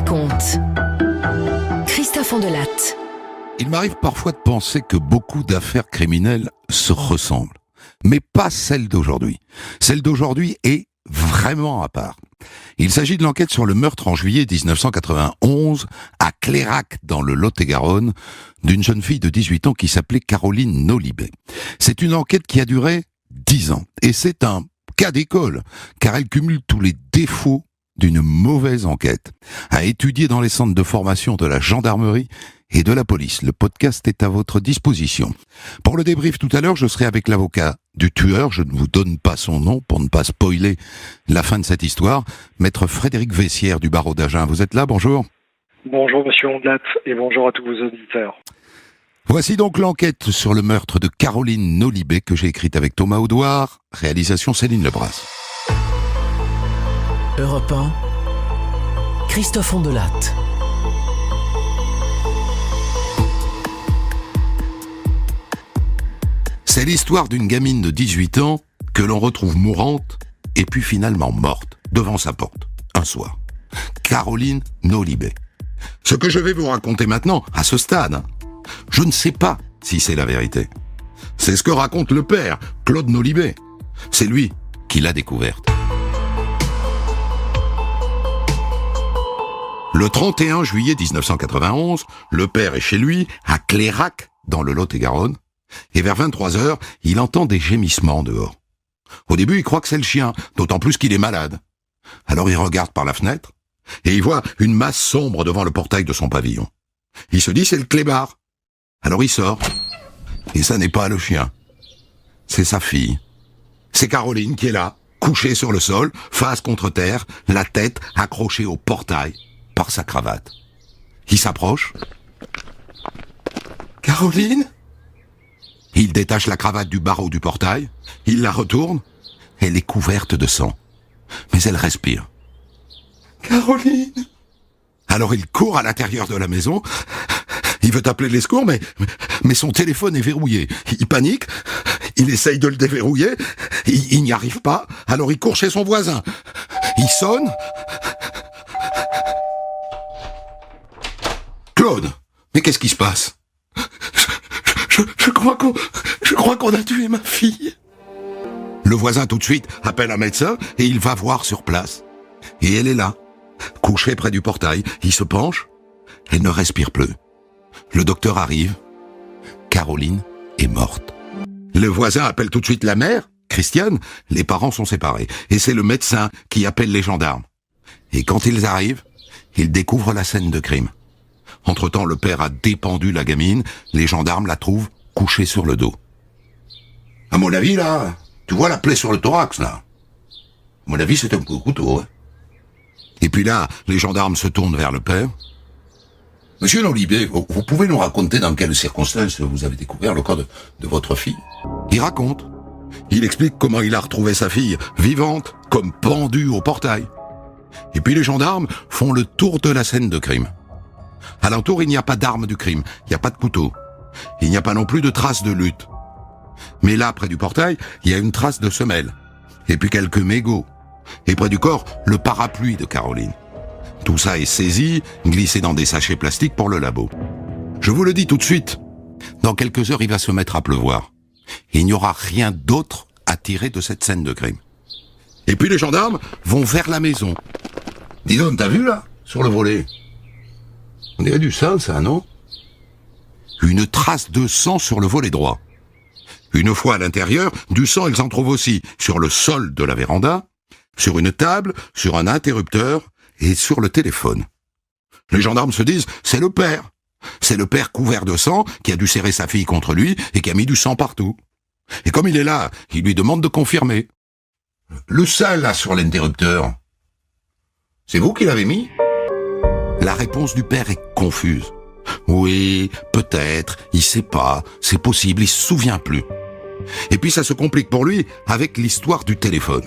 raconte. Christophe Ondelatte. Il m'arrive parfois de penser que beaucoup d'affaires criminelles se ressemblent. Mais pas celle d'aujourd'hui. Celle d'aujourd'hui est vraiment à part. Il s'agit de l'enquête sur le meurtre en juillet 1991 à Clairac dans le Lot-et-Garonne d'une jeune fille de 18 ans qui s'appelait Caroline Nolibet. C'est une enquête qui a duré 10 ans et c'est un cas d'école car elle cumule tous les défauts d'une mauvaise enquête. À étudier dans les centres de formation de la gendarmerie et de la police. Le podcast est à votre disposition. Pour le débrief tout à l'heure, je serai avec l'avocat du tueur. Je ne vous donne pas son nom pour ne pas spoiler la fin de cette histoire. Maître Frédéric Vessière du barreau d'Agen. Vous êtes là, bonjour. Bonjour Monsieur Ondelatte et bonjour à tous vos auditeurs. Voici donc l'enquête sur le meurtre de Caroline Nolibet que j'ai écrite avec Thomas Audouard. Réalisation Céline Lebras. Europe 1, Christophe Ondelatte. C'est l'histoire d'une gamine de 18 ans que l'on retrouve mourante et puis finalement morte devant sa porte, un soir. Caroline Nolibet. Ce que je vais vous raconter maintenant, à ce stade, je ne sais pas si c'est la vérité. C'est ce que raconte le père, Claude Nolibet. C'est lui qui l'a découverte. Le 31 juillet 1991, le père est chez lui, à Clairac, dans le Lot-et-Garonne, et vers 23h, il entend des gémissements dehors. Au début, il croit que c'est le chien, d'autant plus qu'il est malade. Alors il regarde par la fenêtre, et il voit une masse sombre devant le portail de son pavillon. Il se dit, c'est le clébard. Alors il sort, et ça n'est pas le chien. C'est sa fille. C'est Caroline qui est là, couchée sur le sol, face contre terre, la tête accrochée au portail par sa cravate. Il s'approche. Caroline ? Il détache la cravate du barreau du portail, il la retourne, elle est couverte de sang. Mais elle respire. Caroline ? Alors il court à l'intérieur de la maison, il veut appeler les secours, mais son téléphone est verrouillé. Il panique, il essaye de le déverrouiller, il n'y arrive pas, alors il court chez son voisin. Il sonne. Claude, mais qu'est-ce qui se passe ? Je crois qu'on a tué ma fille. Le voisin tout de suite appelle un médecin et il va voir sur place. Et elle est là, couchée près du portail. Il se penche, elle ne respire plus. Le docteur arrive, Caroline est morte. Le voisin appelle tout de suite la mère, Christiane, les parents sont séparés. Et c'est le médecin qui appelle les gendarmes. Et quand ils arrivent, ils découvrent la scène de crime. Entre-temps, le père a dépendu la gamine, les gendarmes la trouvent couchée sur le dos. À mon avis, là, tu vois la plaie sur le thorax, là. À mon avis, c'est un coup de couteau, hein. Et puis là, les gendarmes se tournent vers le père. Monsieur Nolibet, vous pouvez nous raconter dans quelles circonstances vous avez découvert le corps de votre fille ? Il raconte. Il explique comment il a retrouvé sa fille, vivante, comme pendue au portail. Et puis les gendarmes font le tour de la scène de crime. Alentour, il n'y a pas d'arme du crime, il n'y a pas de couteau. Il n'y a pas non plus de traces de lutte. Mais là, près du portail, il y a une trace de semelle. Et puis quelques mégots. Et près du corps, le parapluie de Caroline. Tout ça est saisi, glissé dans des sachets plastiques pour le labo. Je vous le dis tout de suite, dans quelques heures, il va se mettre à pleuvoir. Et il n'y aura rien d'autre à tirer de cette scène de crime. Et puis les gendarmes vont vers la maison. Dis donc, t'as vu là, sur le volet ? On dirait du sang, ça, non ? Une trace de sang sur le volet droit. Une fois à l'intérieur, du sang, ils en trouvent aussi sur le sol de la véranda, sur une table, sur un interrupteur et sur le téléphone. Les gendarmes se disent, c'est le père. C'est le père couvert de sang qui a dû serrer sa fille contre lui et qui a mis du sang partout. Et comme il est là, il lui demande de confirmer. Le sang, là, sur l'interrupteur, c'est vous qui l'avez mis ? La réponse du père est confuse. Oui, peut-être, il sait pas, c'est possible, il se souvient plus. Et puis ça se complique pour lui avec l'histoire du téléphone.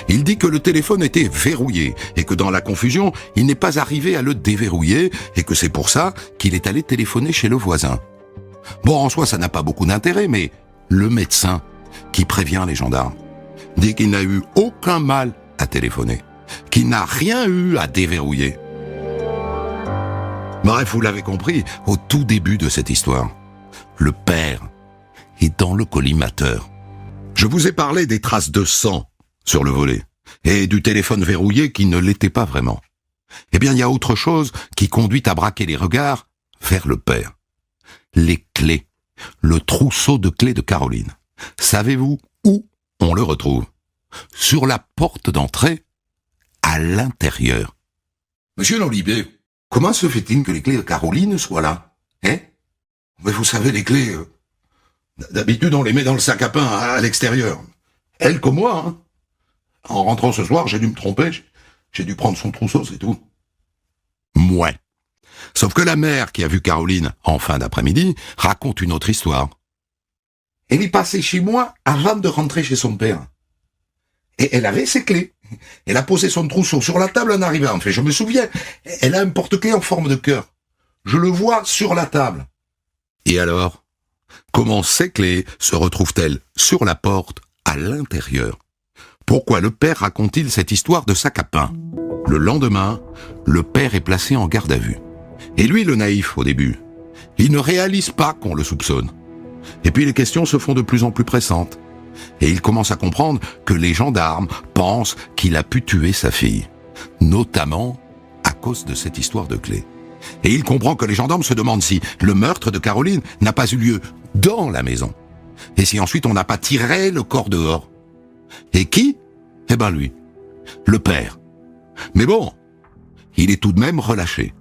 Il dit que le téléphone était verrouillé et que dans la confusion, il n'est pas arrivé à le déverrouiller et que c'est pour ça qu'il est allé téléphoner chez le voisin. Bon, en soi, ça n'a pas beaucoup d'intérêt, mais le médecin qui prévient les gendarmes dit qu'il n'a eu aucun mal à téléphoner, qu'il n'a rien eu à déverrouiller. Bref, vous l'avez compris, au tout début de cette histoire, le père est dans le collimateur. Je vous ai parlé des traces de sang sur le volet et du téléphone verrouillé qui ne l'était pas vraiment. Eh bien, il y a autre chose qui conduit à braquer les regards vers le père. Les clés. Le trousseau de clés de Caroline. Savez-vous où on le retrouve? Sur la porte d'entrée, à l'intérieur. Monsieur Lolibé, comment se fait-il que les clés de Caroline soient là? Mais vous savez, les clés, d'habitude on les met dans le sac à pain à l'extérieur. Elle comme moi, hein. En rentrant ce soir, j'ai dû me tromper, j'ai dû prendre son trousseau, c'est tout. Mouais. Sauf que la mère qui a vu Caroline en fin d'après-midi raconte une autre histoire. Elle est passée chez moi avant de rentrer chez son père. Et elle avait ses clés. Elle a posé son trousseau sur la table en arrivant. Enfin, je me souviens, elle a un porte-clés en forme de cœur. Je le vois sur la table. Et alors, comment ces clés se retrouvent-elles sur la porte à l'intérieur? Pourquoi le père raconte-t-il cette histoire de sac à pain? Le lendemain, le père est placé en garde à vue. Et lui, le naïf, au début, il ne réalise pas qu'on le soupçonne. Et puis les questions se font de plus en plus pressantes. Et il commence à comprendre que les gendarmes pensent qu'il a pu tuer sa fille. Notamment à cause de cette histoire de clé. Et il comprend que les gendarmes se demandent si le meurtre de Caroline n'a pas eu lieu dans la maison. Et si ensuite on n'a pas tiré le corps dehors. Et qui? Eh ben lui. Le père. Mais bon, il est tout de même relâché.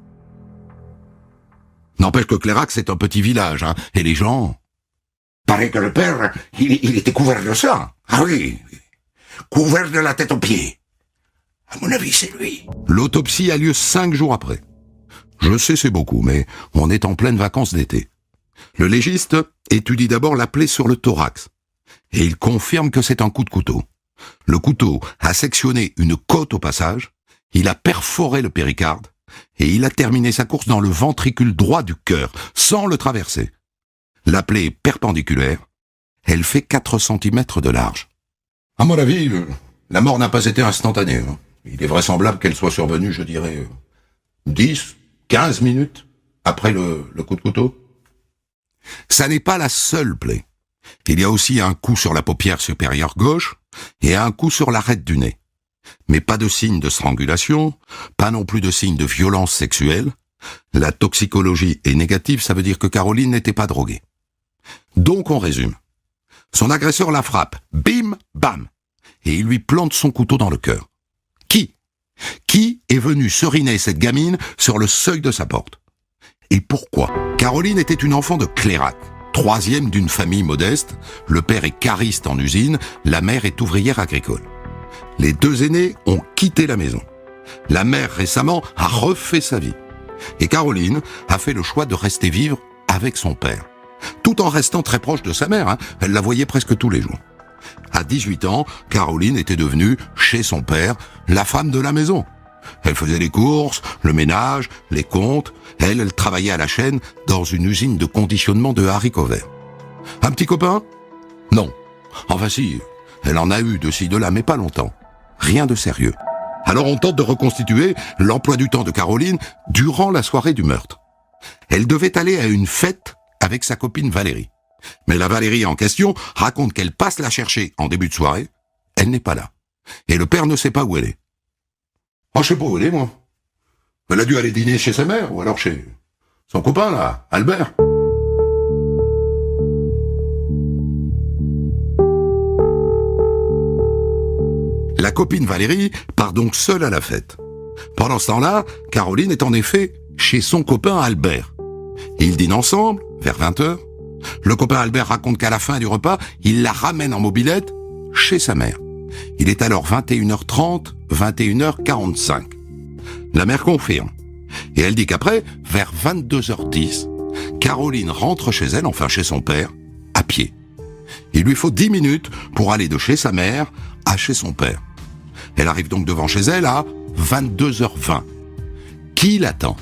N'empêche que Clairac, c'est un petit village, hein, et les gens... Paraît que le père, il était couvert de sang. Ah oui, couvert de la tête aux pieds. À mon avis, c'est lui. L'autopsie a lieu 5 jours après. Je sais, c'est beaucoup, mais on est en pleine vacances d'été. Le légiste étudie d'abord la plaie sur le thorax, et il confirme que c'est un coup de couteau. Le couteau a sectionné une côte au passage, il a perforé le péricarde, et il a terminé sa course dans le ventricule droit du cœur, sans le traverser. La plaie est perpendiculaire, elle fait 4 cm de large. À mon avis, la mort n'a pas été instantanée. Hein. Il est vraisemblable qu'elle soit survenue, je dirais, 10, 15 minutes après le coup de couteau. Ça n'est pas la seule plaie. Il y a aussi un coup sur la paupière supérieure gauche et un coup sur l'arête du nez. Mais pas de signe de strangulation, pas non plus de signe de violence sexuelle. La toxicologie est négative, ça veut dire que Caroline n'était pas droguée. Donc on résume. Son agresseur la frappe, bim, bam, et il lui plante son couteau dans le cœur. Qui est venu seriner cette gamine sur le seuil de sa porte? Et pourquoi? Caroline était une enfant de Clairac, 3e d'une famille modeste, le père est cariste en usine, la mère est ouvrière agricole. Les 2 aînés ont quitté la maison. La mère récemment a refait sa vie. Et Caroline a fait le choix de rester vivre avec son père. Tout en restant très proche de sa mère, hein. Elle la voyait presque tous les jours. À 18 ans, Caroline était devenue, chez son père, la femme de la maison. Elle faisait les courses, le ménage, les comptes. Elle travaillait à la chaîne dans une usine de conditionnement de haricots verts. Un petit copain? Non. Enfin si, elle en a eu de ci de là, mais pas longtemps. Rien de sérieux. Alors on tente de reconstituer l'emploi du temps de Caroline durant la soirée du meurtre. Elle devait aller à une fête avec sa copine Valérie. Mais la Valérie en question raconte qu'elle passe la chercher en début de soirée. Elle n'est pas là. Et le père ne sait pas où elle est. Oh, je sais pas où elle est, moi. Elle a dû aller dîner chez sa mère, ou alors chez son copain, là, Albert. La copine Valérie part donc seule à la fête. Pendant ce temps-là, Caroline est en effet chez son copain Albert. Ils dînent ensemble, vers 20h. Le copain Albert raconte qu'à la fin du repas, il la ramène en mobilette chez sa mère. Il est alors 21h30, 21h45. La mère confirme. Et elle dit qu'après, vers 22h10, Caroline rentre chez elle, enfin chez son père, à pied. Il lui faut 10 minutes pour aller de chez sa mère à chez son père. Elle arrive donc devant chez elle à 22h20. Qui l'attend?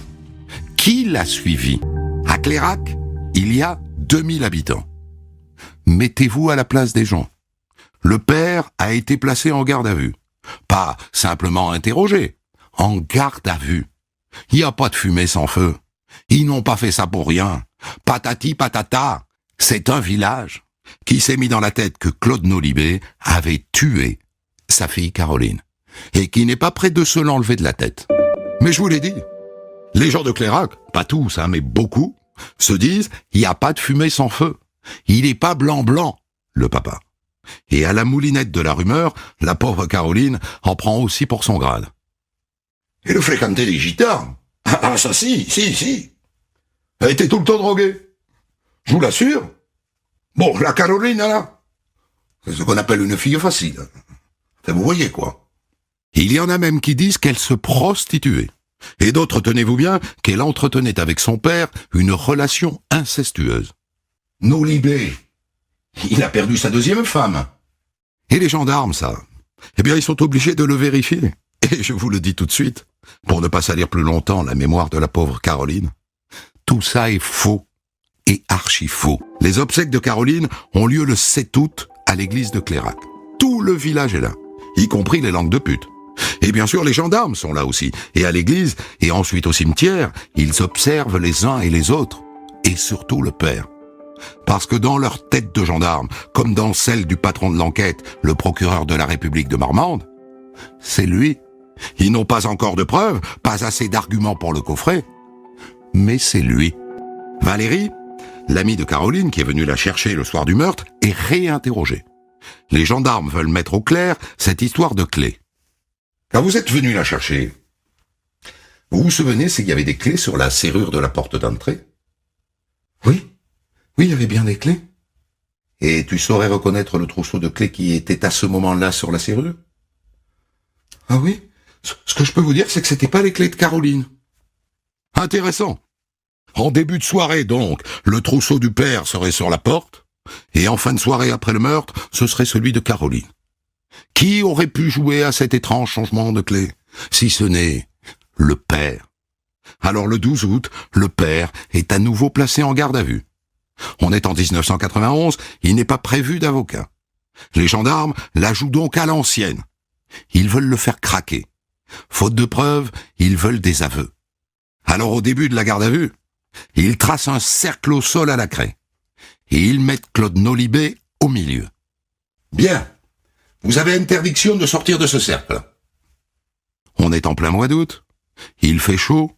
Qui l'a suivi? À Clairac, il y a 2000 habitants. Mettez-vous à la place des gens. Le père a été placé en garde à vue. Pas simplement interrogé, en garde à vue. Il n'y a pas de fumée sans feu. Ils n'ont pas fait ça pour rien. Patati patata, c'est un village qui s'est mis dans la tête que Claude Nolibé avait tué sa fille Caroline, et qui n'est pas prêt de se l'enlever de la tête. Mais je vous l'ai dit, les gens de Clairac, pas tous, mais beaucoup, se disent « il n'y a pas de fumée sans feu ». Il n'est pas blanc, le papa. Et à la moulinette de la rumeur, la pauvre Caroline en prend aussi pour son grade. Et le fréquentait des gitans. Ah, ça si. Elle était tout le temps droguée. Je vous l'assure. Bon, la Caroline, là, c'est ce qu'on appelle une fille facile. Enfin, vous voyez, quoi. Il y en a même qui disent qu'elle se prostituait. Et d'autres, tenez-vous bien, qu'elle entretenait avec son père une relation incestueuse. Nolibé, il a perdu sa deuxième femme. Et les gendarmes, ça, eh bien, ils sont obligés de le vérifier. Et je vous le dis tout de suite, pour ne pas salir plus longtemps la mémoire de la pauvre Caroline, tout ça est faux et archi faux. Les obsèques de Caroline ont lieu le 7 août à l'église de Clairac. Tout le village est là, y compris les langues de pute. Et bien sûr, les gendarmes sont là aussi. Et à l'église, et ensuite au cimetière, ils observent les uns et les autres. Et surtout le père. Parce que dans leur tête de gendarme, comme dans celle du patron de l'enquête, le procureur de la République de Marmande, c'est lui. Ils n'ont pas encore de preuves, pas assez d'arguments pour le coffrer. Mais c'est lui. Valérie, l'amie de Caroline qui est venue la chercher le soir du meurtre, est réinterrogée. Les gendarmes veulent mettre au clair cette histoire de clés. Quand vous êtes venu la chercher, vous vous souvenez s'il y avait des clés sur la serrure de la porte d'entrée? Oui, il y avait bien des clés. Et tu saurais reconnaître le trousseau de clés qui était à ce moment-là sur la serrure? Ah oui? Ce que je peux vous dire, c'est que c'était pas les clés de Caroline. Intéressant. En début de soirée, donc, le trousseau du père serait sur la porte, et en fin de soirée après le meurtre, ce serait celui de Caroline. Qui aurait pu jouer à cet étrange changement de clé, si ce n'est le père? Alors le 12 août, le père est à nouveau placé en garde à vue. On est en 1991, il n'est pas prévu d'avocat. Les gendarmes la jouent donc à l'ancienne. Ils veulent le faire craquer. Faute de preuves, ils veulent des aveux. Alors au début de la garde à vue, ils tracent un cercle au sol à la craie. Et ils mettent Claude Nolibé au milieu. Bien. Vous avez interdiction de sortir de ce cercle. On est en plein mois d'août. Il fait chaud.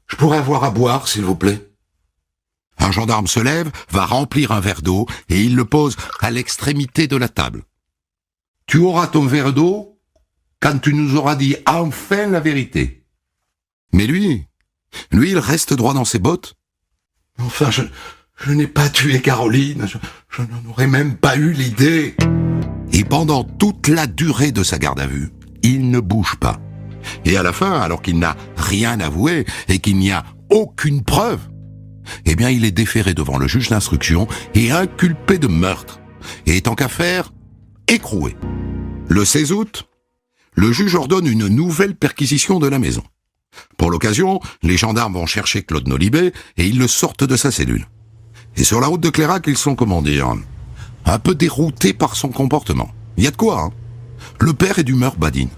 Je pourrais avoir à boire, s'il vous plaît. Un gendarme se lève, va remplir un verre d'eau et il le pose à l'extrémité de la table. Tu auras ton verre d'eau quand tu nous auras dit enfin la vérité. Mais lui, il reste droit dans ses bottes. Enfin, je n'ai pas tué Caroline, je n'en aurais même pas eu l'idée. Et pendant toute la durée de sa garde à vue, il ne bouge pas. Et à la fin, alors qu'il n'a rien avoué et qu'il n'y a aucune preuve, eh bien il est déféré devant le juge d'instruction et inculpé de meurtre. Et tant qu'à faire, écroué. Le 16 août, le juge ordonne une nouvelle perquisition de la maison. Pour l'occasion, les gendarmes vont chercher Claude Nolibé et ils le sortent de sa cellule. Et sur la route de Clairac, ils sont, comment dire, un peu déroutés par son comportement. Il y a de quoi, hein. Le père est d'humeur badine.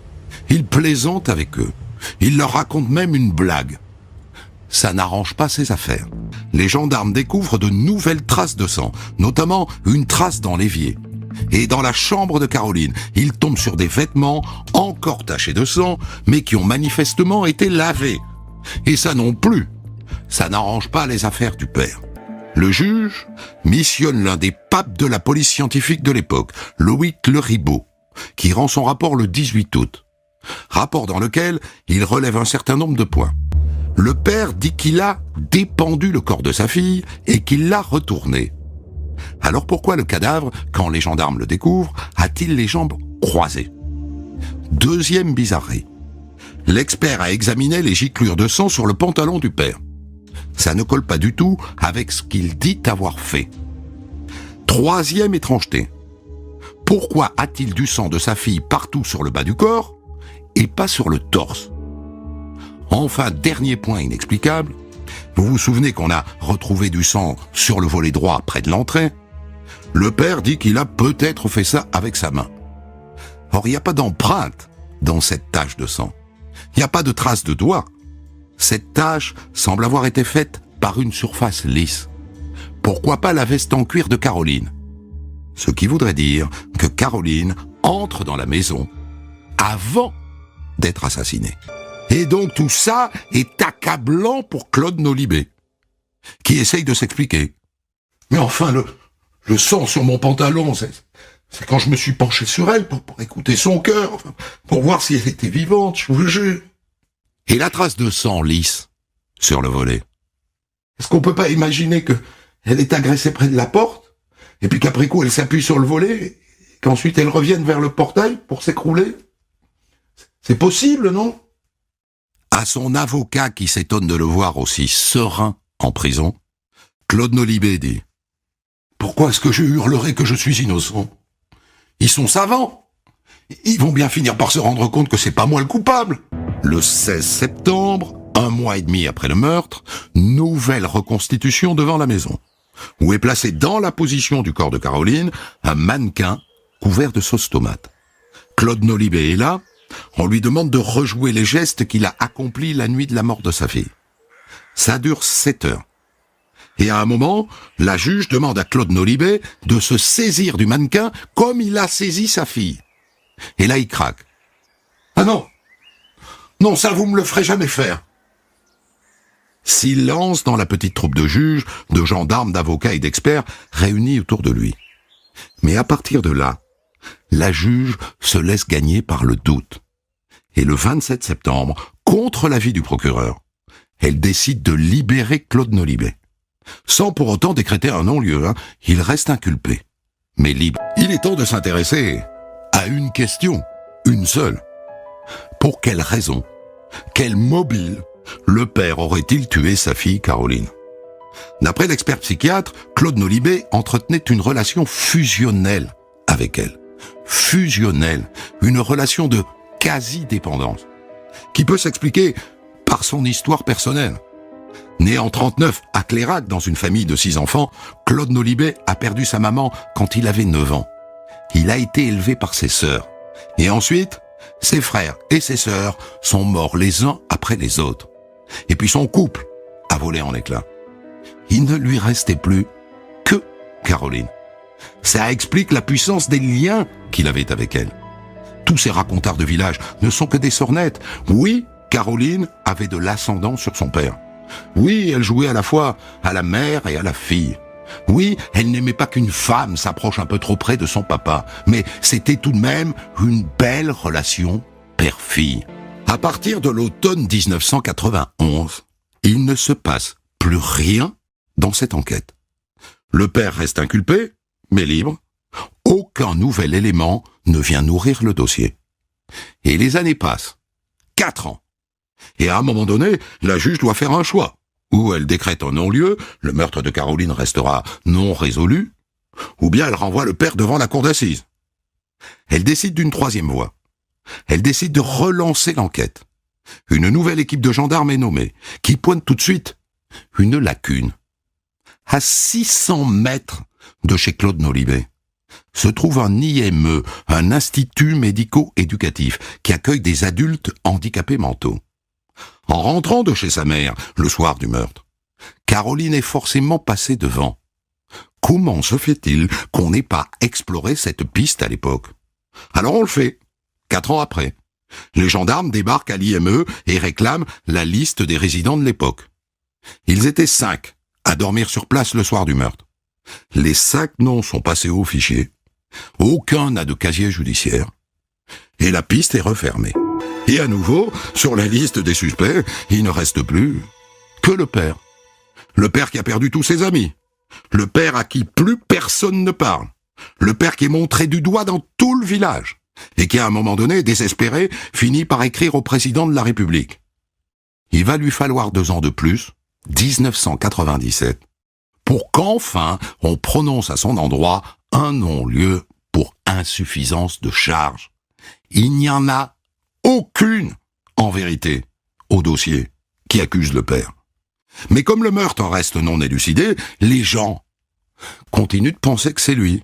Il plaisante avec eux. Il leur raconte même une blague. Ça n'arrange pas ses affaires. Les gendarmes découvrent de nouvelles traces de sang, notamment une trace dans l'évier. Et dans la chambre de Caroline, ils tombent sur des vêtements encore tachés de sang, mais qui ont manifestement été lavés. Et ça non plus. Ça n'arrange pas les affaires du père. Le juge missionne l'un des papes de la police scientifique de l'époque, Loïc Le Ribot, qui rend son rapport le 18 août. Rapport dans lequel il relève un certain nombre de points. Le père dit qu'il a dépendu le corps de sa fille et qu'il l'a retourné. Alors pourquoi le cadavre, quand les gendarmes le découvrent, a-t-il les jambes croisées? Deuxième bizarrerie. L'expert a examiné les giclures de sang sur le pantalon du père. Ça ne colle pas du tout avec ce qu'il dit avoir fait. Troisième étrangeté. Pourquoi a-t-il du sang de sa fille partout sur le bas du corps et pas sur le torse? Enfin, dernier point inexplicable. Vous vous souvenez qu'on a retrouvé du sang sur le volet droit près de l'entrée? Le père dit qu'il a peut-être fait ça avec sa main. Or, il n'y a pas d'empreinte dans cette tache de sang. Il n'y a pas de trace de doigt. Cette tache semble avoir été faite par une surface lisse. Pourquoi pas la veste en cuir de Caroline? Ce qui voudrait dire que Caroline entre dans la maison avant d'être assassinée. Et donc tout ça est accablant pour Claude Nolibé, qui essaye de s'expliquer. Mais enfin, le sang sur mon pantalon, c'est quand je me suis penché sur elle pour écouter son cœur, pour voir si elle était vivante, je vous jure. Et la trace de sang lisse sur le volet. Est-ce qu'on peut pas imaginer que elle est agressée près de la porte, et puis qu'après coup elle s'appuie sur le volet, et qu'ensuite elle revienne vers le portail pour s'écrouler? C'est possible, non? À son avocat qui s'étonne de le voir aussi serein en prison, Claude Nolibé dit « Pourquoi est-ce que je hurlerai que je suis innocent? Ils sont savants. Ils vont bien finir par se rendre compte que c'est pas moi le coupable. » Le 16 septembre, 1 mois et demi après le meurtre, nouvelle reconstitution devant la maison, où est placé dans la position du corps de Caroline un mannequin couvert de sauce tomate. Claude Nolibé est là. On lui demande de rejouer les gestes qu'il a accomplis la nuit de la mort de sa fille. Ça dure 7 heures. Et à un moment, la juge demande à Claude Nolibé de se saisir du mannequin comme il a saisi sa fille. Et là, il craque. « Ah non! Non, ça vous me le ferez jamais faire !» Silence dans la petite troupe de juges, de gendarmes, d'avocats et d'experts réunis autour de lui. Mais à partir de là, la juge se laisse gagner par le doute. Et le 27 septembre, contre l'avis du procureur, elle décide de libérer Claude Nolibé. Sans pour autant décréter un non-lieu, il reste inculpé, mais libre. Il est temps de s'intéresser à une question, une seule. Pour quelle raison, quel mobile, le père aurait-il tué sa fille Caroline? D'après l'expert psychiatre, Claude Nolibé entretenait une relation fusionnelle avec elle. Fusionnelle, une relation de quasi-dépendance, qui peut s'expliquer par son histoire personnelle. Né en 39 à Clérac dans une famille de 6 enfants, Claude Nolibé a perdu sa maman quand il avait 9 ans. Il a été élevé par ses sœurs. Et ensuite, ses frères et ses sœurs sont morts les uns après les autres. Et puis son couple a volé en éclats. Il ne lui restait plus que Caroline. Ça explique la puissance des liens qu'il avait avec elle. Tous ces racontars de village ne sont que des sornettes. Oui, Caroline avait de l'ascendant sur son père. Oui, elle jouait à la fois à la mère et à la fille. Oui, elle n'aimait pas qu'une femme s'approche un peu trop près de son papa, mais c'était tout de même une belle relation père-fille. À partir de l'automne 1991, il ne se passe plus rien dans cette enquête. Le père reste inculpé, mais libre. Aucun nouvel élément ne vient nourrir le dossier. Et les années passent. 4 ans. Et à un moment donné, la juge doit faire un choix. Ou elle décrète un non-lieu, le meurtre de Caroline restera non résolu, ou bien elle renvoie le père devant la cour d'assises. Elle décide d'une troisième voie. Elle décide de relancer l'enquête. Une nouvelle équipe de gendarmes est nommée, qui pointe tout de suite une lacune. À 600 mètres de chez Claude Nolibé se trouve un IME, un institut médico-éducatif, qui accueille des adultes handicapés mentaux. En rentrant de chez sa mère, le soir du meurtre, Caroline est forcément passée devant. Comment se fait-il qu'on n'ait pas exploré cette piste à l'époque? Alors on le fait, 4 ans après. Les gendarmes débarquent à l'IME et réclament la liste des résidents de l'époque. Ils étaient 5 à dormir sur place le soir du meurtre. Les 5 noms sont passés au fichier. Aucun n'a de casier judiciaire. Et la piste est refermée. Et à nouveau, sur la liste des suspects, il ne reste plus que le père. Le père qui a perdu tous ses amis. Le père à qui plus personne ne parle. Le père qui est montré du doigt dans tout le village. Et qui, à un moment donné, désespéré, finit par écrire au président de la République. Il va lui falloir 2 ans de plus, 1997, pour qu'enfin on prononce à son endroit un non-lieu pour insuffisance de charge. Il n'y en a aucune, en vérité, au dossier qui accuse le père. Mais comme le meurtre reste non élucidé, les gens continuent de penser que c'est lui.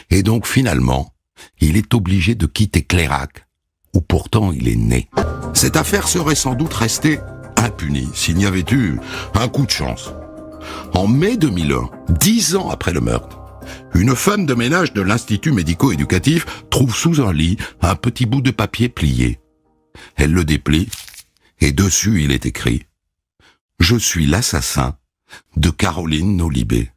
Et donc finalement, il est obligé de quitter Clérac, où pourtant il est né. Cette affaire serait sans doute restée impuni s'il n'y avait eu un coup de chance. En mai 2001, 10 ans après le meurtre, une femme de ménage de l'Institut médico-éducatif trouve sous un lit un petit bout de papier plié. Elle le déplie et dessus il est écrit « Je suis l'assassin de Caroline Nolibé ».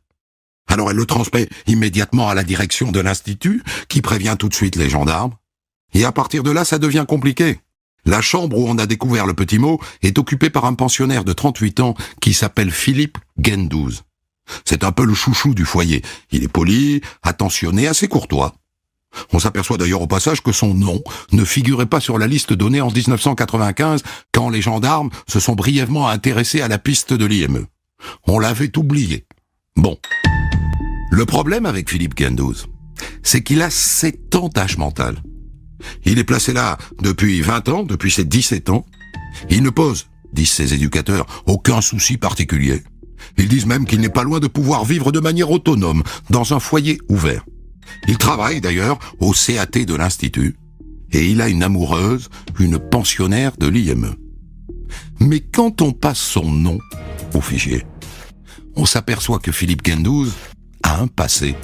Alors elle le transmet immédiatement à la direction de l'Institut qui prévient tout de suite les gendarmes. Et à partir de là, ça devient compliqué. La chambre où on a découvert le petit mot est occupée par un pensionnaire de 38 ans qui s'appelle Philippe Gendouze. C'est un peu le chouchou du foyer. Il est poli, attentionné, assez courtois. On s'aperçoit d'ailleurs au passage que son nom ne figurait pas sur la liste donnée en 1995 quand les gendarmes se sont brièvement intéressés à la piste de l'IME. On l'avait oublié. Bon. Le problème avec Philippe Gendouze, c'est qu'il a 7 ans d'âge mental. Il est placé là depuis 20 ans, depuis ses 17 ans. Il ne pose, disent ses éducateurs, aucun souci particulier. Ils disent même qu'il n'est pas loin de pouvoir vivre de manière autonome dans un foyer ouvert. Il travaille d'ailleurs au CAT de l'Institut et il a une amoureuse, une pensionnaire de l'IME. Mais quand on passe son nom au fichier, on s'aperçoit que Philippe Gendouze a un passé.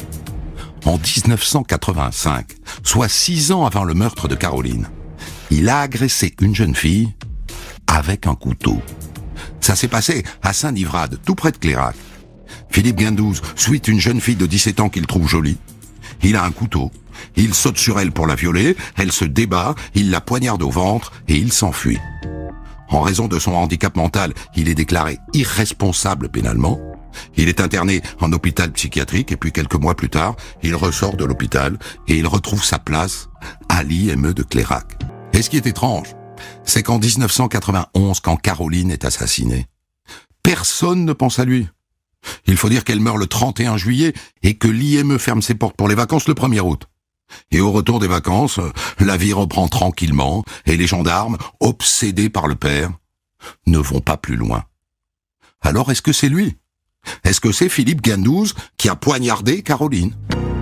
En 1985, soit 6 ans avant le meurtre de Caroline, il a agressé une jeune fille avec un couteau. Ça s'est passé à Saint-Livrade, tout près de Clairac. Philippe Gendouze suit une jeune fille de 17 ans qu'il trouve jolie. Il a un couteau, il saute sur elle pour la violer, elle se débat, il la poignarde au ventre et il s'enfuit. En raison de son handicap mental, il est déclaré irresponsable pénalement. Il est interné en hôpital psychiatrique et puis quelques mois plus tard, il ressort de l'hôpital et il retrouve sa place à l'IME de Clairac. Et ce qui est étrange, c'est qu'en 1991, quand Caroline est assassinée, personne ne pense à lui. Il faut dire qu'elle meurt le 31 juillet et que l'IME ferme ses portes pour les vacances le 1er août. Et au retour des vacances, la vie reprend tranquillement et les gendarmes, obsédés par le père, ne vont pas plus loin. Alors est-ce que c'est lui ? Est-ce que c'est Philippe Gendouze qui a poignardé Caroline ?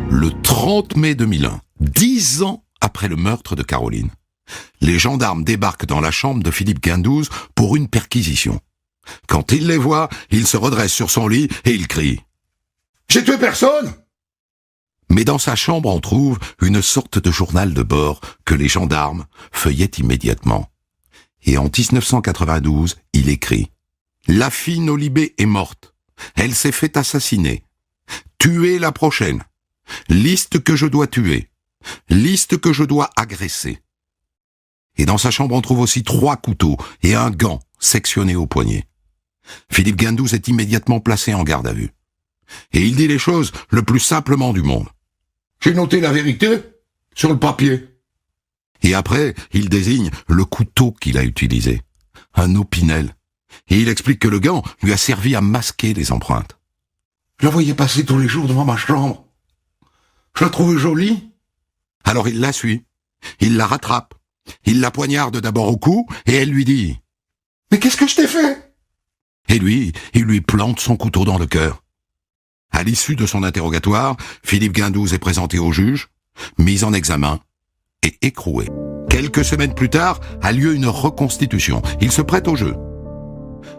Le 30 mai 2001, 10 ans après le meurtre de Caroline, les gendarmes débarquent dans la chambre de Philippe Gendouze pour une perquisition. Quand il les voit, il se redresse sur son lit et il crie « J'ai tué personne !» Mais dans sa chambre, on trouve une sorte de journal de bord que les gendarmes feuillettent immédiatement. Et en 1992, il écrit « La fille Nolibé est morte. Elle s'est fait assassiner. Tuer la prochaine. Liste que je dois tuer. Liste que je dois agresser. » Et dans sa chambre, on trouve aussi 3 couteaux et un gant sectionné au poignet. Philippe Gendouze est immédiatement placé en garde à vue. Et il dit les choses le plus simplement du monde. « J'ai noté la vérité sur le papier. » Et après, il désigne le couteau qu'il a utilisé. Un opinel. Et il explique que le gant lui a servi à masquer les empreintes. « Je la voyais passer tous les jours devant ma chambre. Je la trouvais jolie. » Alors il la suit. Il la rattrape. Il la poignarde d'abord au cou et elle lui dit « Mais qu'est-ce que je t'ai fait ?» Et lui, il lui plante son couteau dans le cœur. À l'issue de son interrogatoire, Philippe Gendouze est présenté au juge, mis en examen et écroué. Quelques semaines plus tard, a lieu une reconstitution. Il se prête au jeu.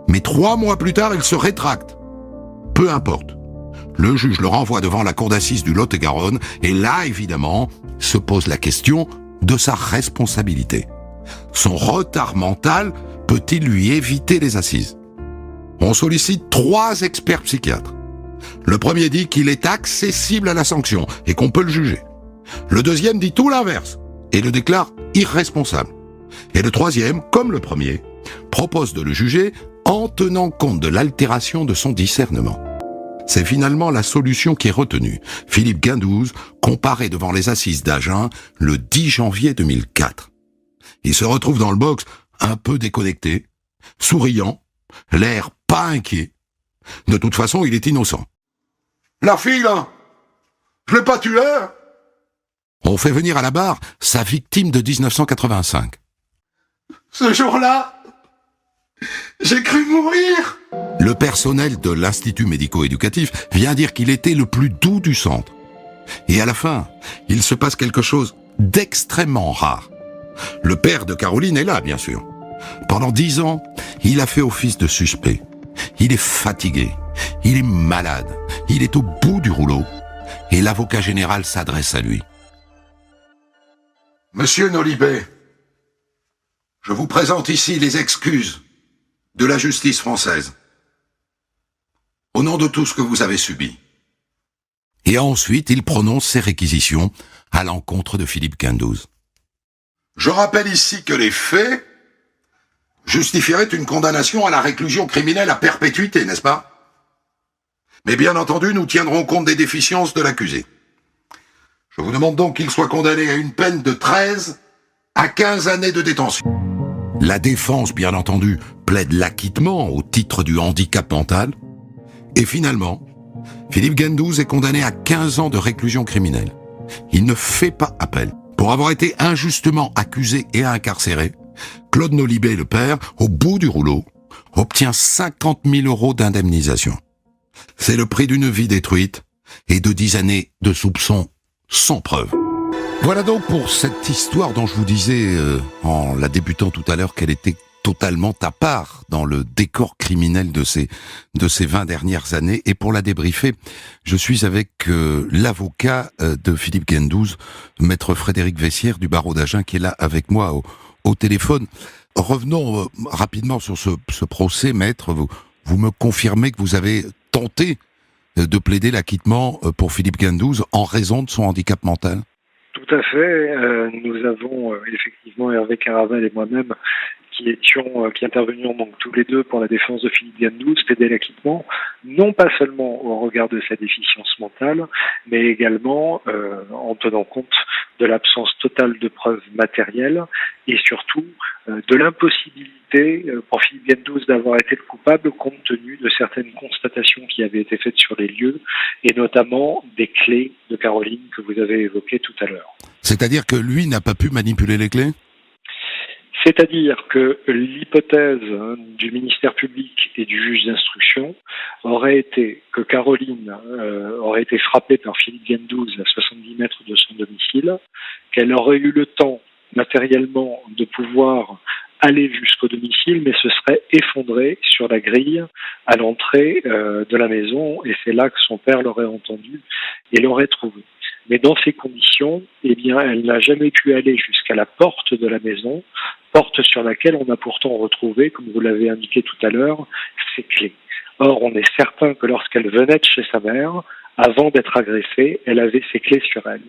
Mais 3 mois plus tard, il se rétracte. Peu importe. Le juge le renvoie devant la cour d'assises du Lot-et-Garonne et là, évidemment, se pose la question de sa responsabilité. Son retard mental peut-il lui éviter les assises ? On sollicite 3 experts psychiatres. Le premier dit qu'il est accessible à la sanction et qu'on peut le juger. Le deuxième dit tout l'inverse et le déclare irresponsable. Et le troisième, comme le premier, propose de le juger en tenant compte de l'altération de son discernement. C'est finalement la solution qui est retenue. Philippe Gendouze comparé devant les assises d'Agen le 10 janvier 2004. Il se retrouve dans le box un peu déconnecté, souriant, l'air pas inquiet. De toute façon, il est innocent. « La fille, là, je l'ai pas tuée !» On fait venir à la barre sa victime de 1985. « Ce jour-là, j'ai cru mourir !» Le personnel de l'Institut médico-éducatif vient dire qu'il était le plus doux du centre. Et à la fin, il se passe quelque chose d'extrêmement rare. Le père de Caroline est là, bien sûr. Pendant 10 ans, Il a fait office de suspect. Il est fatigué. Il est malade. Il est au bout du rouleau. Et l'avocat général s'adresse à lui. Monsieur Nolibé, je vous présente ici les excuses de la justice française, au nom de tout ce que vous avez subi. Et ensuite, il prononce ses réquisitions à l'encontre de Philippe Guindouze. Je rappelle ici que les faits justifieraient une condamnation à la réclusion criminelle à perpétuité, n'est-ce pas? Mais bien entendu, nous tiendrons compte des déficiences de l'accusé. Je vous demande donc qu'il soit condamné à une peine de 13 à 15 années de détention. La défense, bien entendu, plaide l'acquittement au titre du handicap mental. Et finalement, Philippe Guindouze est condamné à 15 ans de réclusion criminelle. Il ne fait pas appel. Pour avoir été injustement accusé et incarcéré, Claude Nolibé, le père, au bout du rouleau, obtient 50 000 € d'indemnisation. C'est le prix d'une vie détruite et de 10 années de soupçons sans preuve. Voilà donc pour cette histoire dont je vous disais, en la débutant tout à l'heure, qu'elle était totalement à part dans le décor criminel de ces 20 dernières années. Et pour la débriefer, je suis avec l'avocat de Philippe Guindouze, maître Frédéric Vessière du barreau d'Agen, qui est là avec moi au téléphone. Revenons rapidement sur ce procès, maître. Vous me confirmez que vous avez tenté de plaider l'acquittement pour Philippe Guindouze en raison de son handicap mental? Tout à fait. Nous avons effectivement, Hervé Caraval et moi-même, qui intervenions donc tous les deux pour la défense de Philippe Guindouze, plaider l'acquittement, non pas seulement au regard de sa déficience mentale, mais également en tenant compte de l'absence totale de preuves matérielles et surtout de l'impossibilité pour Philippe Guindouze d'avoir été le coupable compte tenu de certaines constatations qui avaient été faites sur les lieux et notamment des clés de Caroline que vous avez évoquées tout à l'heure. C'est-à-dire que lui n'a pas pu manipuler les clés? C'est-à-dire que l'hypothèse du ministère public et du juge d'instruction aurait été que Caroline aurait été frappée par Philippe Guindouze à 70 mètres de son domicile, qu'elle aurait eu le temps matériellement de pouvoir aller jusqu'au domicile, mais se serait effondrée sur la grille à l'entrée de la maison, et c'est là que son père l'aurait entendue et l'aurait trouvée. Mais dans ces conditions, eh bien, elle n'a jamais pu aller jusqu'à la porte de la maison, porte sur laquelle on a pourtant retrouvé, comme vous l'avez indiqué tout à l'heure, ses clés. Or, on est certain que lorsqu'elle venait de chez sa mère, avant d'être agressée, elle avait ses clés sur elle.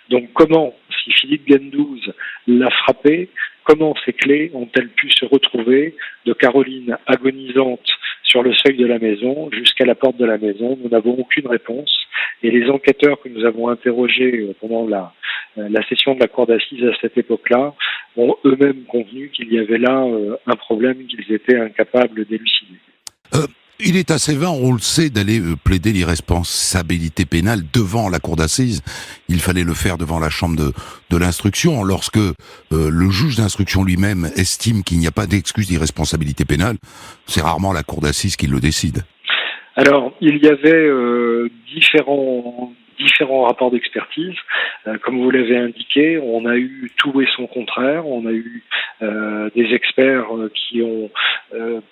Donc comment, si Philippe Guindouze l'a frappée, comment ces clés ont-elles pu se retrouver de Caroline agonisante sur le seuil de la maison jusqu'à la porte de la maison? Nous n'avons aucune réponse. Et les enquêteurs que nous avons interrogés pendant la session de la cour d'assises à cette époque-là ont eux-mêmes convenu qu'il y avait là un problème qu'ils étaient incapables d'élucider. Il est assez vain, on le sait, d'aller plaider l'irresponsabilité pénale devant la cour d'assises. Il fallait le faire devant la chambre de l'instruction. Lorsque le juge d'instruction lui-même estime qu'il n'y a pas d'excuse d'irresponsabilité pénale, c'est rarement la cour d'assises qui le décide. Alors, il y avait différents rapports d'expertise. Comme vous l'avez indiqué, on a eu tout et son contraire. On a eu des experts qui ont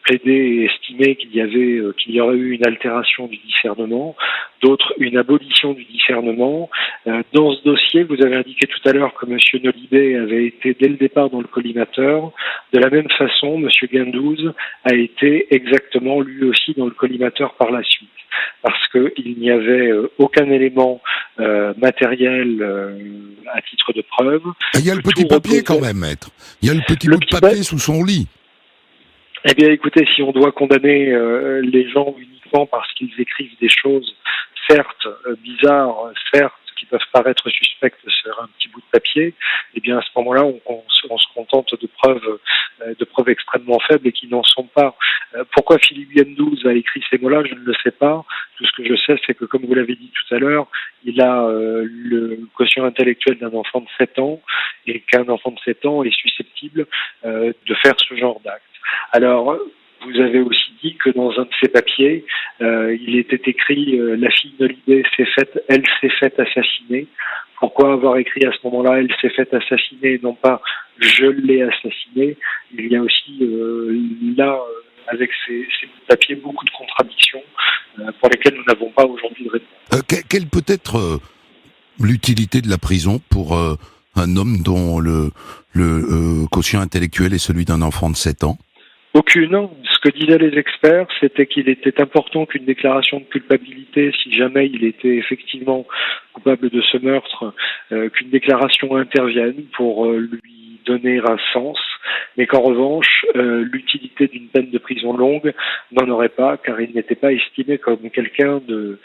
plaidé et estimé qu'il y aurait eu une altération du discernement, d'autres une abolition du discernement. Dans ce dossier, vous avez indiqué tout à l'heure que M. Nolibé avait été dès le départ dans le collimateur. De la même façon, M. Guindouze a été exactement lui aussi dans le collimateur par la suite, parce qu'il n'y avait aucun élément matériel à titre de preuve. Il y a le petit papier quand même, maître. Il y a le petit bout de papier sous son lit. Eh bien, écoutez, si on doit condamner les gens uniquement parce qu'ils écrivent des choses, certes bizarres, certes qui peuvent paraître suspectes sur un petit bout de papier, eh bien à ce moment-là, on se contente de preuves extrêmement faibles et qui n'en sont pas. Pourquoi Philippe Guindouze a écrit ces mots-là, je ne le sais pas. Tout ce que je sais, c'est que, comme vous l'avez dit tout à l'heure, il a le quotient intellectuel d'un enfant de 7 ans et qu'un enfant de 7 ans est susceptible de faire ce genre d'acte. Alors, vous avez aussi dit que dans un de ces papiers, il était écrit « La fille Nolibé elle s'est faite assassiner ». Pourquoi avoir écrit à ce moment-là « Elle s'est faite assassiner » et non pas « Je l'ai assassinée ». Il y a aussi là avec ces bouts de papier beaucoup de contradictions pour lesquelles nous n'avons pas aujourd'hui de réponse. Quelle peut être l'utilité de la prison pour un homme dont le quotient intellectuel est celui d'un enfant de 7 ans? Aucune. Ce que disaient les experts, c'était qu'il était important qu'une déclaration de culpabilité, si jamais il était effectivement coupable de ce meurtre, qu'une déclaration intervienne pour lui donner un sens, mais qu'en revanche, l'utilité d'une peine de prison longue n'en aurait pas, car il n'était pas estimé comme quelqu'un de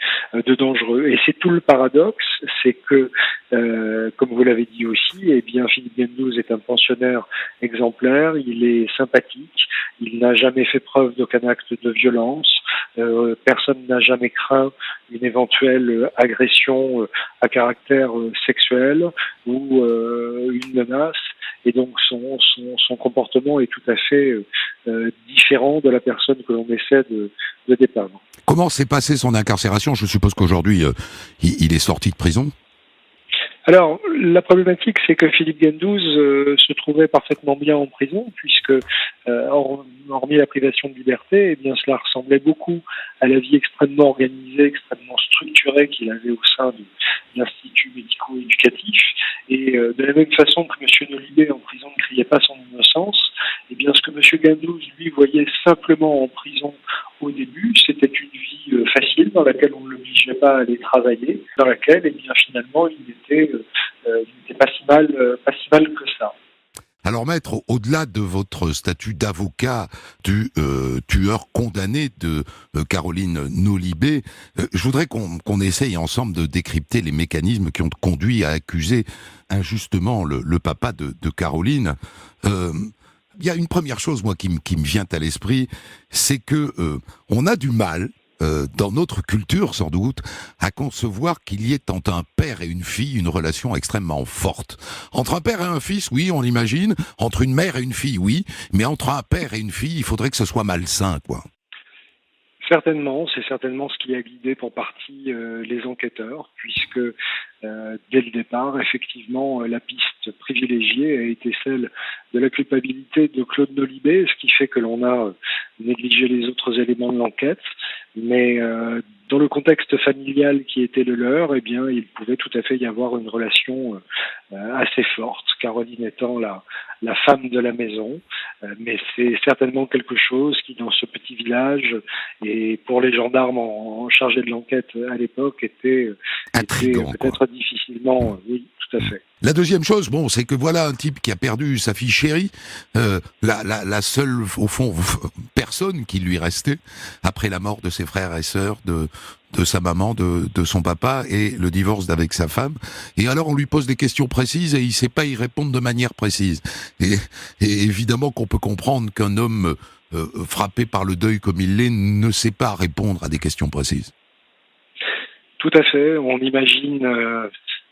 dangereux. Et c'est tout le paradoxe, c'est que, comme vous l'avez dit aussi, eh bien, Philippe Gendouzi est un pensionnaire exemplaire, il est sympathique, il n'a jamais fait preuve d'aucun acte de violence, personne n'a jamais craint une éventuelle agression à caractère sexuel ou une menace. Et donc son comportement est tout à fait différent de la personne que l'on essaie de dépeindre. Comment s'est passée son incarcération? Je suppose qu'aujourd'hui, il est sorti de prison. Alors, la problématique, c'est que Philippe Gendouzi se trouvait parfaitement bien en prison, puisque, hormis la privation de liberté, eh bien, cela ressemblait beaucoup à la vie extrêmement organisée, extrêmement structurée qu'il avait au sein de l'Institut médico-éducatif. Et de la même façon que M. Nolibé en prison ne criait pas son innocence, eh bien, ce que M. Gendouzi, lui, voyait simplement en prison au début, c'était une vie facile dans laquelle on ne l'obligeait pas à aller travailler, dans laquelle, eh bien, finalement, il n'était pas si mal que ça. Alors maître, au-delà de votre statut d'avocat du tueur condamné de Caroline Nolibé, je voudrais qu'on essaye ensemble de décrypter les mécanismes qui ont conduit à accuser injustement le papa de Caroline. Il y a une première chose, moi, qui me vient à l'esprit, c'est que on a du mal, dans notre culture sans doute, à concevoir qu'il y ait entre un père et une fille une relation extrêmement forte. Entre un père et un fils, oui, on l'imagine. Entre une mère et une fille, oui. Mais entre un père et une fille, il faudrait que ce soit malsain, quoi. Certainement, c'est certainement ce qui a guidé pour partie les enquêteurs, puisque dès le départ, effectivement, la piste privilégiée a été celle de la culpabilité de Claude Nolibé, ce qui fait que l'on a négligé les autres éléments de l'enquête. Mais dans le contexte familial qui était le leur, eh bien, il pouvait tout à fait y avoir une relation assez forte, Caroline étant la femme de la maison. Mais c'est certainement quelque chose qui, dans ce petit village, et pour les gendarmes en chargé de l'enquête à l'époque, était peut-être difficilement... oui, tout à fait. La deuxième chose, bon, c'est que voilà un type qui a perdu sa fille chérie, la seule, au fond, personne qui lui restait après la mort de ses frères et sœurs, de sa maman, de son papa et le divorce d'avec sa femme. Et alors on lui pose des questions précises et il sait pas y répondre de manière précise. Et évidemment qu'on peut comprendre qu'un homme frappé par le deuil comme il l'est ne sait pas répondre à des questions précises. Tout à fait. On imagine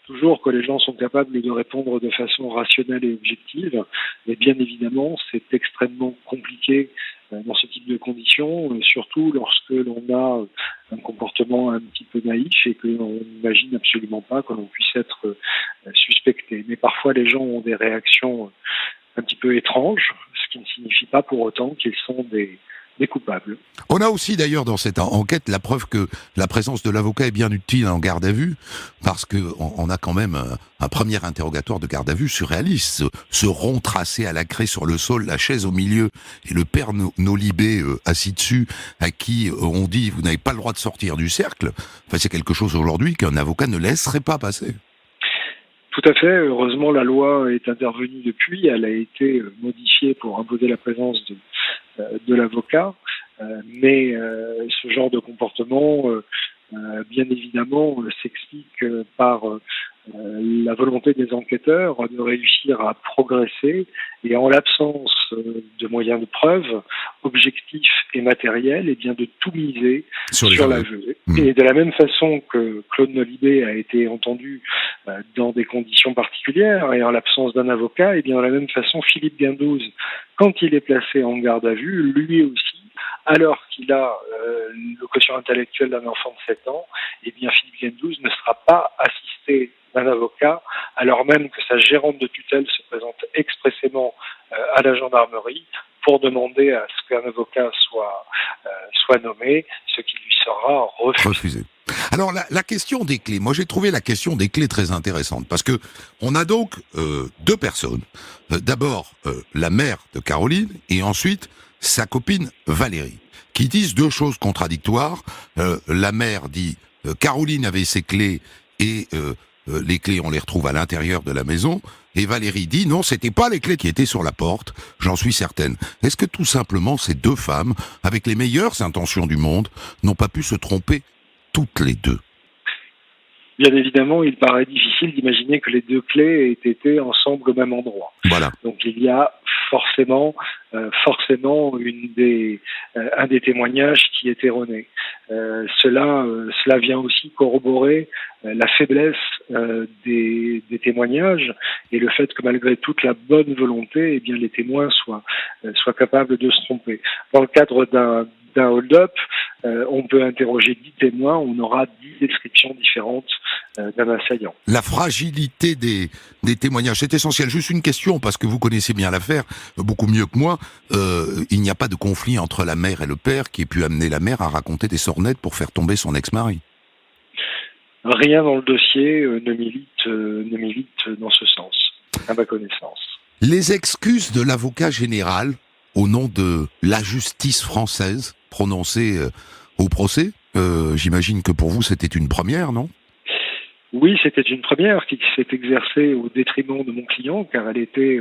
toujours que les gens sont capables de répondre de façon rationnelle et objective, mais bien évidemment, c'est extrêmement compliqué dans ce type de conditions, surtout lorsque l'on a un comportement un petit peu naïf et que l'on n'imagine absolument pas que l'on puisse être suspecté. Mais parfois, les gens ont des réactions un petit peu étranges, ce qui ne signifie pas pour autant qu'ils sont des coupables. On a aussi d'ailleurs dans cette enquête la preuve que la présence de l'avocat est bien utile en garde à vue, parce que on a quand même un premier interrogatoire de garde à vue surréaliste. Ce rond tracé à la craie sur le sol, la chaise au milieu, et le père Nolibé assis dessus, à qui on dit vous n'avez pas le droit de sortir du cercle. Enfin, c'est quelque chose aujourd'hui qu'un avocat ne laisserait pas passer. Tout à fait. Heureusement, la loi est intervenue depuis. Elle a été modifiée pour imposer la présence de l'avocat. Mais ce genre de comportement, bien évidemment, s'explique par la volonté des enquêteurs de réussir à progresser et en l'absence de moyens de preuve, objectifs et matériels, et bien de tout miser sur l'aveu. Et de la même façon que Claude Nolibé a été entendu dans des conditions particulières et en l'absence d'un avocat, et bien de la même façon Philippe Gendouzi, quand il est placé en garde à vue, lui aussi, alors qu'il a le quotient intellectuel d'un enfant de 7 ans, et bien Philippe Gendouzi ne sera pas assisté d'un avocat, alors même que sa gérante de tutelle se présente expressément à la gendarmerie pour demander à ce qu'un avocat soit nommé, ce qui lui sera refusé. Alors la question des clés, moi j'ai trouvé la question des clés très intéressante, parce que on a donc deux personnes. D'abord la mère de Caroline, et ensuite sa copine Valérie, qui disent deux choses contradictoires. La mère dit Caroline avait ses clés et les clés on les retrouve à l'intérieur de la maison, et Valérie dit non, c'était pas les clés qui étaient sur la porte, j'en suis certaine. Est-ce que tout simplement ces deux femmes, avec les meilleures intentions du monde, n'ont pas pu se tromper toutes les deux? Bien évidemment, il paraît difficile d'imaginer que les deux clés aient été ensemble au même endroit. Voilà. Donc il y a forcément un des témoignages qui est erroné. Cela vient aussi corroborer la faiblesse des témoignages et le fait que malgré toute la bonne volonté, eh bien les témoins soient capables de se tromper. Dans le cadre d'un hold-up, on peut interroger 10 témoins, on aura 10 descriptions différentes d'un assaillant. La fragilité des témoignages, c'est essentiel. Juste une question, parce que vous connaissez bien l'affaire, beaucoup mieux que moi. Il n'y a pas de conflit entre la mère et le père qui ait pu amener la mère à raconter des sornettes pour faire tomber son ex-mari? Rien dans le dossier ne milite dans ce sens, à ma connaissance. Les excuses de l'avocat général au nom de la justice française prononcées au procès, j'imagine que pour vous c'était une première, non? Oui, c'était une première qui s'est exercée au détriment de mon client, car elle était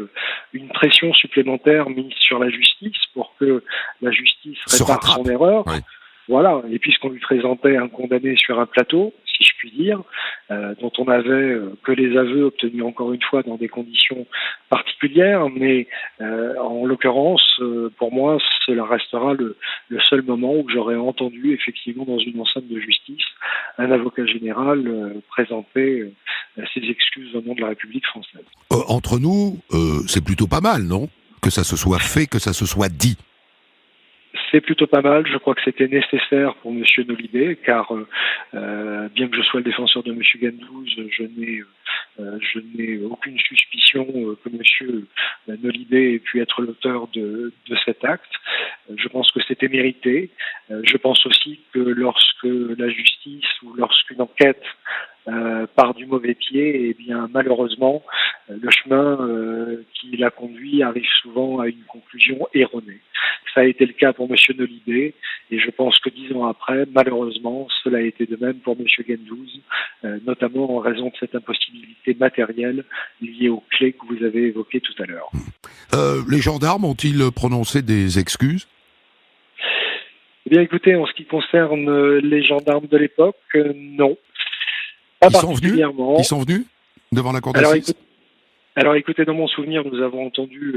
une pression supplémentaire mise sur la justice pour que la justice répare son erreur. Oui. Voilà, et puisqu'on lui présentait un condamné sur un plateau, si je puis dire, dont on n'avait que les aveux obtenus encore une fois dans des conditions particulières, mais en l'occurrence, pour moi, cela restera le seul moment où j'aurais entendu effectivement dans une enceinte de justice un avocat général présenter ses excuses au nom de la République française. Entre nous, c'est plutôt pas mal, non? Que ça se soit fait, que ça se soit dit. C'est plutôt pas mal. Je crois que c'était nécessaire pour M. Nolibé, car bien que je sois le défenseur de M. Gandouze, je n'ai aucune suspicion que M. Nolibé ait pu être l'auteur de cet acte. Je pense que c'était mérité. Je pense aussi que lorsque la justice ou lorsqu'une enquête part du mauvais pied, eh bien malheureusement, le chemin qui l'a conduit arrive souvent à une conclusion erronée. Ça a été le cas pour M. Nolibé, et je pense que 10 ans après, malheureusement, cela a été de même pour M. Gandouze, notamment en raison de cette impossibilité matérielle liée aux clés que vous avez évoquées tout à l'heure. Les gendarmes ont-ils prononcé des excuses? Eh bien écoutez, en ce qui concerne les gendarmes de l'époque, non. Pas particulièrement. Ils sont venus devant la cour d'assises? Alors écoutez, dans mon souvenir, nous avons entendu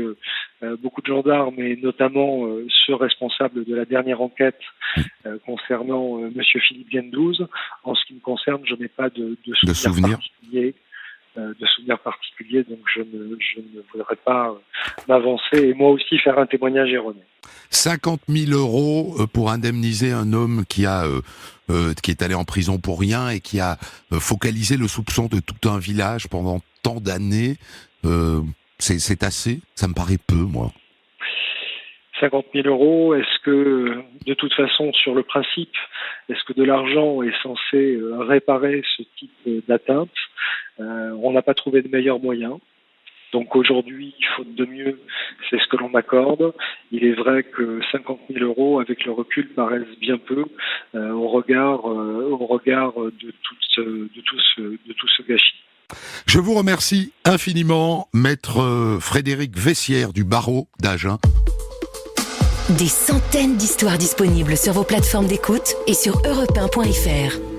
beaucoup de gendarmes, et notamment ceux responsables de la dernière enquête concernant M. Philippe Gandouze. En ce qui me concerne, je n'ai pas de souvenir particulier, donc je ne voudrais pas m'avancer et moi aussi faire un témoignage erroné. 50 000 euros pour indemniser un homme qui est allé en prison pour rien et qui a focalisé le soupçon de tout un village pendant tant d'années, c'est assez? Ça me paraît peu, moi. 50 000 euros, est-ce que, de toute façon, sur le principe, est-ce que de l'argent est censé réparer ce type d'atteinte? On n'a pas trouvé de meilleur moyen. Donc aujourd'hui, faute de mieux, c'est ce que l'on m'accorde. Il est vrai que 50 000 euros, avec le recul, paraissent bien peu au regard de tout ce gâchis. Je vous remercie infiniment, maître Frédéric Vessière du barreau d'Agen. Des centaines d'histoires disponibles sur vos plateformes d'écoute et sur europe1.fr.